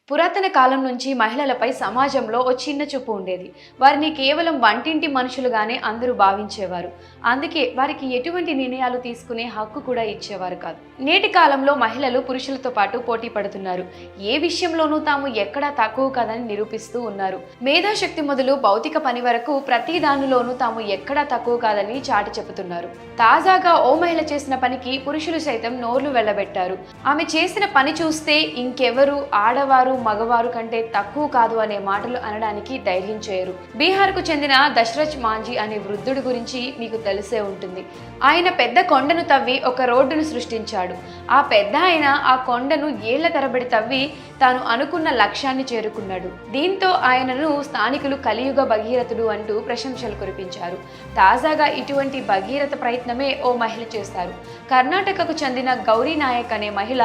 పురాతన కాలం నుంచి మహిళలపై సమాజంలో ఓ చిన్న చూపు ఉండేది. వారిని కేవలం వంటింటి మనుషులుగానే అందరూ భావించేవారు. అందుకే వారికి ఎటువంటి నిర్ణయాలు తీసుకునే హక్కు కూడా ఇచ్చేవారు కాదు. నేటి కాలంలో మహిళలు పురుషులతో పాటు పోటీ పడుతున్నారు. ఏ విషయంలోనూ తాము ఎక్కడా తక్కువ కాదని నిరూపిస్తూ ఉన్నారు. మేధాశక్తి మొదలు భౌతిక పని వరకు ప్రతి దానిలోనూ తాము ఎక్కడా తక్కువ కాదని చాటి చెబుతున్నారు. తాజాగా ఓ మహిళ చేసిన పనికి పురుషులు సైతం నోర్లు వెళ్లబెట్టారు. ఆమె చేసిన పని చూస్తే ఇంకెవరు ఆడవారు మగవారు కంటే తక్కువ కాదు అనే మాటలు అనడానికి ధైర్యం చేయరు. బీహార్కు చెందిన దశరథ్ మాంజీ అనే వృద్ధుడి గురించి మీకు తెలిసే ఉంటుంది. ఆయన పెద్ద కొండను తవ్వి ఒక రోడ్డును సృష్టించాడు. ఆ పెద్ద ఆయన ఆ కొండను ఏళ్ల తరబడి తవ్వి తాను అనుకున్న లక్ష్యాన్ని చేరుకున్నాడు. దీంతో ఆయనను స్థానికులు కలియుగ భగీరథుడు అంటూ ప్రశంసలు కురిపించారు. తాజాగా ఇటువంటి భగీరథ ప్రయత్నమే ఓ మహిళ చేస్తారు. కర్ణాటకకు చెందిన గౌరీ నాయక్ అనే మహిళ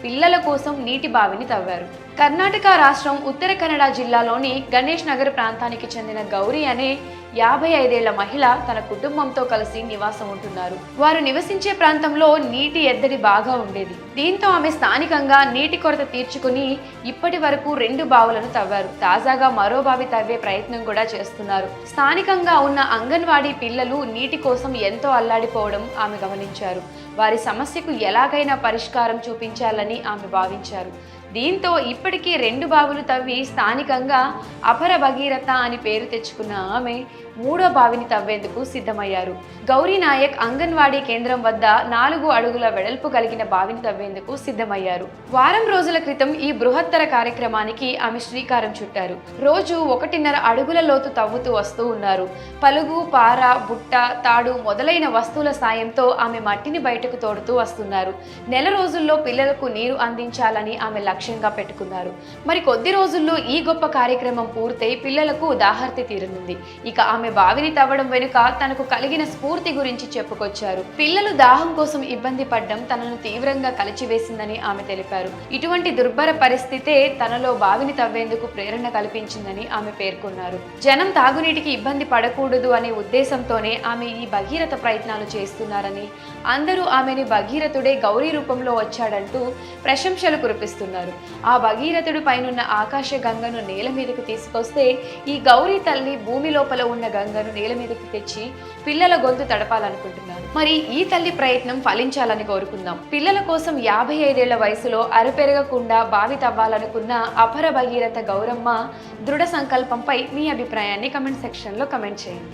పిల్లల కోసం నీటి బావిని తవ్వారు. కర్ణాటక రాష్ట్రం ఉత్తర కన్నడ జిల్లాలోని గణేష్ నగర్ ప్రాంతానికి చెందిన గౌరీ అనే 55 ఏళ్ల మహిళ తన కుటుంబంతో కలిసి నివాసం ఉంటున్నారు. వారు నివసించే ప్రాంతంలో నీటి ఎద్దడి బాగా ఉండేది. దీంతో ఆమె స్థానికంగా నీటి కొరత తీర్చుకుని ఇప్పటి వరకు 2 బావులను తవ్వారు. తాజాగా మరో బావి తవ్వే ప్రయత్నం కూడా చేస్తున్నారు. స్థానికంగా ఉన్న అంగన్వాడీ పిల్లలు నీటి కోసం ఎంతో అల్లాడిపోవడం ఆమె గమనించారు. వారి సమస్యకు ఎలాగైనా పరిష్కారం చూపించాలని ఆమె భావించారు. దీంతో ఇప్పటికీ 2 బావులు తవ్వి స్థానికంగా అపర భగీరథ అని పేరు తెచ్చుకున్న ఆమె 3వ బావిని తవ్వేందుకు సిద్ధమయ్యారు. గౌరీ నాయక్ అంగన్వాడీ కేంద్రం వద్ద 4 అడుగుల వెడల్పు కలిగిన బావిని తవ్వేందుకు సిద్ధమయ్యారు. వారం రోజుల క్రితం ఈ బృహత్తర కార్యక్రమానికి ఆమె శ్రీకారం చుట్టారు. రోజు 1.5 అడుగుల లోతు తవ్వుతూ వస్తూ ఉన్నారు. పలుగు, పార, బుట్ట, తాడు మొదలైన వస్తువుల సాయంతో ఆమె మట్టిని బయటకు తోడుతూ వస్తున్నారు. నెల రోజుల్లో పిల్లలకు నీరు అందించాలని ఆమె లక్ష్యంగా పెట్టుకున్నారు. మరి కొద్ది రోజుల్లో ఈ గొప్ప కార్యక్రమం పూర్తయి పిల్లలకు దాహార్తి తీరనుంది. ఇక ఆమె బావిని తవ్వడం వెనుక తనకు కలిగిన స్ఫూర్తి గురించి చెప్పుకొచ్చారు. పిల్లలు దాహం కోసం ఇబ్బంది పడ్డం తనను తీవ్రంగా కలిచివేసిందని ఆమె తెలిపారు. ఇటువంటి దుర్భర పరిస్థితే తనలో బావిని తవ్వేందుకు ప్రేరణ కల్పించిందని ఆమె పేర్కొన్నారు. జనం తాగునీటికి ఇబ్బంది పడకూడదు అనే ఉద్దేశంతోనే ఆమె ఈ భగీరథ ప్రయత్నాలు చేస్తున్నారని, అందరూ ఆమెని భగీరథుడే గౌరీ రూపంలో వచ్చాడంటూ ప్రశంసలు కురిపిస్తున్నారు. ఆ భగీరథుడి పైనున్న ఆకాశ గంగను నేల మీదకు తీసుకొస్తే ఈ గౌరీ తల్లి భూమి లోపల ఉన్న గంగను నేల మీదకి తెచ్చి పిల్లల గొంతు తడపాలనుకుంటున్నారు. మరి ఈ తల్లి ప్రయత్నం ఫలించాలని కోరుకుందాం. పిల్లల కోసం 55 ఏళ్ల వయసులో అరపెరగకుండా బావి తవ్వాలనుకున్న అపర భగీరథ గౌరమ్మ దృఢ సంకల్పంపై మీ అభిప్రాయాన్ని కమెంట్ సెక్షన్లో కమెంట్ చేయండి.